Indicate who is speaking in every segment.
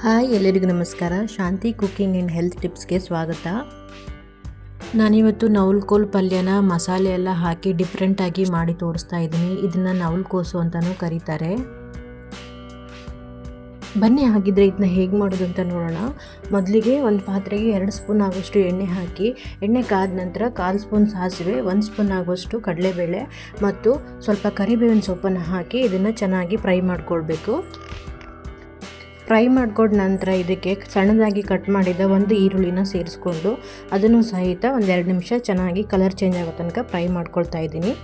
Speaker 1: Hi ಎಲ್ಲರಿಗೂ ನಮಸ್ಕಾರ. ಶಾಂತಿ cooking and health ಟಿಪ್ಸ್ಗೆ ಸ್ವಾಗತ. ನಾನಿವತ್ತು ನವಲ್ಕೋಲು ಪಲ್ಯನ ಮಸಾಲೆ ಎಲ್ಲ ಹಾಕಿ ಡಿಫ್ರೆಂಟಾಗಿ ಮಾಡಿ ತೋರಿಸ್ತಾ ಇದ್ದೀನಿ. ಇದನ್ನು ನವಲ್ಕೋಸು ಅಂತಲೂ ಕರೀತಾರೆ. ಬನ್ನಿ ಹಾಗಿದ್ರೆ ಇದನ್ನ ಹೇಗೆ ಮಾಡೋದು ಅಂತ ನೋಡೋಣ. ಮೊದಲಿಗೆ ಒಂದು ಪಾತ್ರೆಗೆ 2 ಸ್ಪೂನ್ ಆಗೋಷ್ಟು ಎಣ್ಣೆ ಹಾಕಿ, ಎಣ್ಣೆ ಕಾದ ನಂತರ 1/4 ಸ್ಪೂನ್ ಸಾಸಿವೆ, 1 ಸ್ಪೂನ್ ಆಗೋಷ್ಟು ಕಡಲೆಬೇಳೆ ಮತ್ತು ಸ್ವಲ್ಪ ಕರಿಬೇವಿನ ಸೊಪ್ಪನ್ನು ಹಾಕಿ ಇದನ್ನು ಚೆನ್ನಾಗಿ ಫ್ರೈ ಮಾಡ್ಕೊಳ್ಬೇಕು. ಫ್ರೈ ಮಾಡ್ಕೊಂಡ ನಂತರ ಇದಕ್ಕೆ ಸಣ್ಣದಾಗಿ ಕಟ್ ಮಾಡಿದ ಒಂದು ಈರುಳ್ಳಿನ ಸೇರಿಸ್ಕೊಂಡು ಅದನ್ನು ಸಹಿತ 1-2 ನಿಮಿಷ ಚೆನ್ನಾಗಿ ಕಲರ್ ಚೇಂಜ್ ಆಗೋ ತನಕ ಫ್ರೈ ಮಾಡ್ಕೊಳ್ತಾ ಇದ್ದೀನಿ.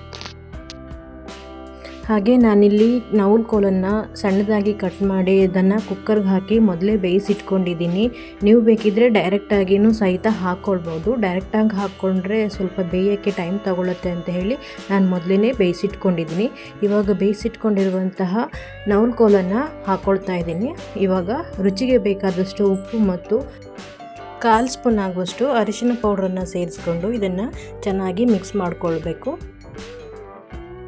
Speaker 1: ಹಾಗೆ ನಾನಿಲ್ಲಿ ನವಲ್ಕೋಲನ್ನು ಸಣ್ಣದಾಗಿ ಕಟ್ ಮಾಡಿ ಇದನ್ನು ಕುಕ್ಕರ್ಗೆ ಹಾಕಿ ಮೊದಲೇ ಬೇಯಿಸಿಟ್ಕೊಂಡಿದ್ದೀನಿ. ನೀವು ಬೇಕಿದ್ದರೆ ಡೈರೆಕ್ಟಾಗಿಯೂ ಸಹಿತ ಹಾಕ್ಕೊಳ್ಬೋದು. ಡೈರೆಕ್ಟಾಗಿ ಹಾಕ್ಕೊಂಡ್ರೆ ಸ್ವಲ್ಪ ಬೇಯೋಕ್ಕೆ ಟೈಮ್ ತಗೊಳುತ್ತೆ ಅಂತ ಹೇಳಿ ನಾನು ಮೊದಲೇ ಬೇಯಿಸಿಟ್ಕೊಂಡಿದ್ದೀನಿ. ಇವಾಗ ಬೇಯಿಸಿಟ್ಕೊಂಡಿರುವಂತಹ ನವಲ್ಕೋಲನ್ನು ಹಾಕ್ಕೊಳ್ತಾ ಇದ್ದೀನಿ. ಇವಾಗ ರುಚಿಗೆ ಬೇಕಾದಷ್ಟು ಉಪ್ಪು ಮತ್ತು 1/4 ಸ್ಪೂನ್ ಆಗುವಷ್ಟು ಅರಿಶಿನ ಪೌಡ್ರನ್ನು ಸೇರಿಸ್ಕೊಂಡು ಇದನ್ನು ಚೆನ್ನಾಗಿ ಮಿಕ್ಸ್ ಮಾಡಿಕೊಳ್ಬೇಕು.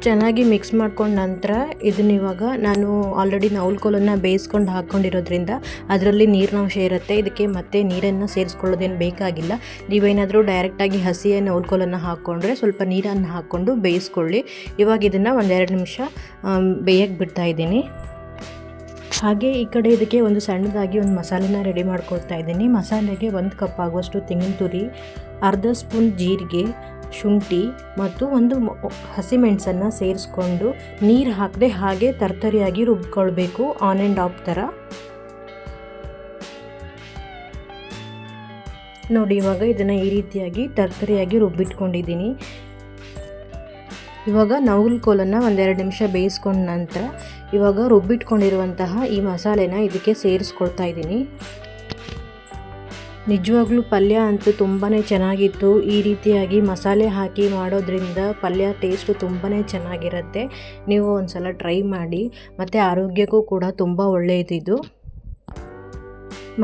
Speaker 1: ಚೆನ್ನಾಗಿ ಮಿಕ್ಸ್ ಮಾಡ್ಕೊಂಡ ನಂತರ ಇದನ್ನ ಇವಾಗ ನಾನು ಆಲ್ರೆಡಿ ನವಲ್ಕೋಲನ್ನು ಬೇಯಿಸ್ಕೊಂಡು ಹಾಕ್ಕೊಂಡಿರೋದ್ರಿಂದ ಅದರಲ್ಲಿ ನೀರಿನಂಶ ಇರುತ್ತೆ. ಇದಕ್ಕೆ ಮತ್ತೆ ನೀರನ್ನು ಸೇರಿಸ್ಕೊಳ್ಳೋದೇನು ಬೇಕಾಗಿಲ್ಲ. ನೀವೇನಾದರೂ ಡೈರೆಕ್ಟಾಗಿ ಹಸಿಯ ನವಲ್ಕೋಲನ್ನು ಹಾಕ್ಕೊಂಡ್ರೆ ಸ್ವಲ್ಪ ನೀರನ್ನು ಹಾಕ್ಕೊಂಡು ಬೇಯಿಸ್ಕೊಳ್ಳಿ. ಇವಾಗ ಇದನ್ನು 1-2 ನಿಮಿಷ ಬೇಯಕ್ಕೆ ಬಿಡ್ತಾ ಇದ್ದೀನಿ. ಹಾಗೆ ಈ ಕಡೆ ಇದಕ್ಕೆ ಒಂದು ಸಣ್ಣದಾಗಿ ಒಂದು ಮಸಾಲೆನ ರೆಡಿ ಮಾಡ್ಕೊಳ್ತಾ ಇದ್ದೀನಿ. ಮಸಾಲೆಗೆ 1 ಕಪ್ ಆಗುವಷ್ಟು ತೆಂಗಿನ ತುರಿ, ಅರ್ಧ ಸ್ಪೂನ್ ಜೀರಿಗೆ, ಶುಂಠಿ ಮತ್ತು ಒಂದು ಹಸಿಮೆಣಸನ್ನು ಸೇರಿಸ್ಕೊಂಡು ನೀರು ಹಾಕದೆ ಹಾಗೆ ತರ್ತರಿಯಾಗಿ ರುಬ್ಕೊಳ್ಬೇಕು, ಆನ್ ಆ್ಯಂಡ್ ಆಫ್ ಥರ. ನೋಡಿ ಇವಾಗ ಇದನ್ನು ಈ ರೀತಿಯಾಗಿ ತರ್ತರಿಯಾಗಿ ರುಬ್ಬಿಟ್ಕೊಂಡಿದ್ದೀನಿ. ಇವಾಗ ನವಲ್ಕೋಲನ್ನು 1-2 ನಿಮಿಷ ಬೇಯಿಸ್ಕೊಂಡ ನಂತರ ಇವಾಗ ರುಬ್ಬಿಟ್ಕೊಂಡಿರುವಂತಹ ಈ ಮಸಾಲೆನ ಇದಕ್ಕೆ ಸೇರಿಸ್ಕೊಳ್ತಾ ಇದ್ದೀನಿ. ನಿಜವಾಗ್ಲೂ ಪಲ್ಯ ಅಂತೂ ತುಂಬಾ ಚೆನ್ನಾಗಿತ್ತು. ಈ ರೀತಿಯಾಗಿ ಮಸಾಲೆ ಹಾಕಿ ಮಾಡೋದ್ರಿಂದ ಪಲ್ಯ ಟೇಸ್ಟು ತುಂಬಾ ಚೆನ್ನಾಗಿರುತ್ತೆ. ನೀವು ಒಂದು ಸಲ ಟ್ರೈ ಮಾಡಿ. ಮತ್ತು ಆರೋಗ್ಯಕ್ಕೂ ಕೂಡ ತುಂಬ ಒಳ್ಳೆಯದಿದು.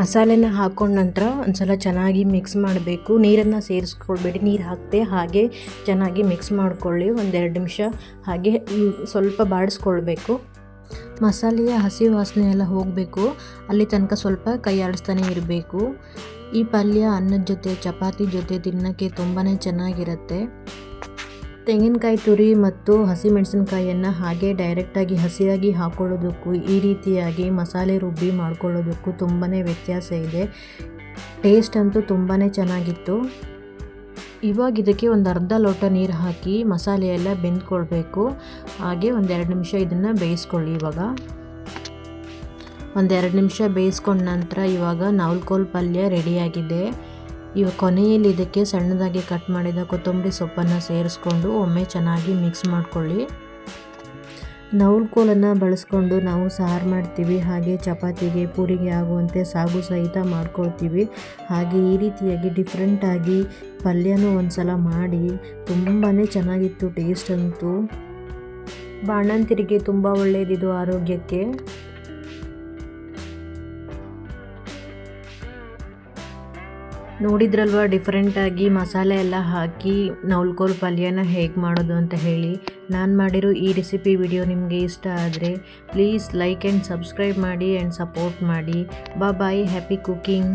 Speaker 1: ಮಸಾಲೆನ ಹಾಕ್ಕೊಂಡ ನಂತರ ಒಂದು ಸಲ ಚೆನ್ನಾಗಿ ಮಿಕ್ಸ್ ಮಾಡಬೇಕು. ನೀರನ್ನು ಸೇರಿಸ್ಕೊಳ್ಬೇಡಿ, ನೀರು ಹಾಕದೆ ಹಾಗೆ ಚೆನ್ನಾಗಿ ಮಿಕ್ಸ್ ಮಾಡಿಕೊಳ್ಳಿ. 1-2 ನಿಮಿಷ ಹಾಗೆ ಸ್ವಲ್ಪ ಬಾಡಿಸ್ಕೊಳ್ಬೇಕು. ಮಸಾಲೆಯ ಹಸಿ ವಾಸನೆ ಎಲ್ಲ ಹೋಗಬೇಕು, ಅಲ್ಲಿ ತನಕ ಸ್ವಲ್ಪ ಕೈ ಆಡಿಸ್ತಾನೆ ಇರಬೇಕು. ಈ ಪಲ್ಯ ಅನ್ನದ ಜೊತೆ ಚಪಾತಿ ಜೊತೆ ತಿನ್ನೋಕ್ಕೆ ತುಂಬಾ ಚೆನ್ನಾಗಿರುತ್ತೆ. ತೆಂಗಿನಕಾಯಿ ತುರಿ ಮತ್ತು ಹಸಿಮೆಣಸಿನಕಾಯಿಯನ್ನು ಹಾಗೆ ಡೈರೆಕ್ಟಾಗಿ ಹಸಿಯಾಗಿ ಹಾಕ್ಕೊಳ್ಳೋದಕ್ಕೂ ಈ ರೀತಿಯಾಗಿ ಮಸಾಲೆ ರುಬ್ಬಿ ಮಾಡ್ಕೊಳ್ಳೋದಕ್ಕೂ ತುಂಬಾ ವ್ಯತ್ಯಾಸ ಇದೆ. ಟೇಸ್ಟ್ ಅಂತೂ ತುಂಬಾ ಚೆನ್ನಾಗಿತ್ತು. ಇವಾಗ ಇದಕ್ಕೆ ಒಂದು ಅರ್ಧ ಲೋಟ ನೀರು ಹಾಕಿ ಮಸಾಲೆ ಎಲ್ಲ ಬೆಂದ್ಕೊಳ್ಬೇಕು. ಹಾಗೆ 1-2 ನಿಮಿಷ ಇದನ್ನು ಬೇಯಿಸ್ಕೊಳ್ಳಿ. ಇವಾಗ 1-2 ನಿಮಿಷ ಬೇಯಿಸ್ಕೊಂಡ ನಂತರ ಇವಾಗ ನವಲ್ಕೋಲು ಪಲ್ಯ ರೆಡಿಯಾಗಿದೆ. ಇವಾಗ ಕೊನೆಯಲ್ಲಿ ಇದಕ್ಕೆ ಸಣ್ಣದಾಗಿ ಕಟ್ ಮಾಡಿದ ಕೊತ್ತಂಬರಿ ಸೊಪ್ಪನ್ನು ಸೇರಿಸ್ಕೊಂಡು ಒಮ್ಮೆ ಚೆನ್ನಾಗಿ ಮಿಕ್ಸ್ ಮಾಡ್ಕೊಳ್ಳಿ. ನವಲ್ಕೋಲನ್ನು ಬಳಸ್ಕೊಂಡು ನಾವು ಸಾರು ಮಾಡ್ತೀವಿ, ಹಾಗೆ ಚಪಾತಿಗೆ ಪೂರಿಗೆ ಆಗುವಂತೆ ಸಾಗು ಸಹಿತ ಮಾಡ್ಕೊಳ್ತೀವಿ. ಹಾಗೆ ಈ ರೀತಿಯಾಗಿ ಡಿಫ್ರೆಂಟಾಗಿ ಪಲ್ಯನೂ ಒಂದು ಸಲ ಮಾಡಿ ತುಂಬಾ ಚೆನ್ನಾಗಿತ್ತು. ಟೇಸ್ಟ್ ಅಂತೂ ಬಾಣಂತಿರಿಗೆ ತುಂಬ ಒಳ್ಳೆಯದಿದು ಆರೋಗ್ಯಕ್ಕೆ. ನೋಡಿದ್ರಲ್ವ ಡಿಫ್ರೆಂಟಾಗಿ ಮಸಾಲೆ ಎಲ್ಲ ಹಾಕಿ ನವಲ್ಕೋಲು ಪಲ್ಯನ ಹೇಗೆ ಮಾಡೋದು ಅಂತ ಹೇಳಿ. ನಾನು ಮಾಡಿರೋ ಈ ರೆಸಿಪಿ ವಿಡಿಯೋ ನಿಮಗೆ ಇಷ್ಟ ಆದರೆ ಪ್ಲೀಸ್ ಲೈಕ್ ಆ್ಯಂಡ್ ಸಬ್ಸ್ಕ್ರೈಬ್ ಮಾಡಿ ಆ್ಯಂಡ್ ಸಪೋರ್ಟ್ ಮಾಡಿ. ಬಾಯ್, ಹ್ಯಾಪಿ ಕುಕಿಂಗ್.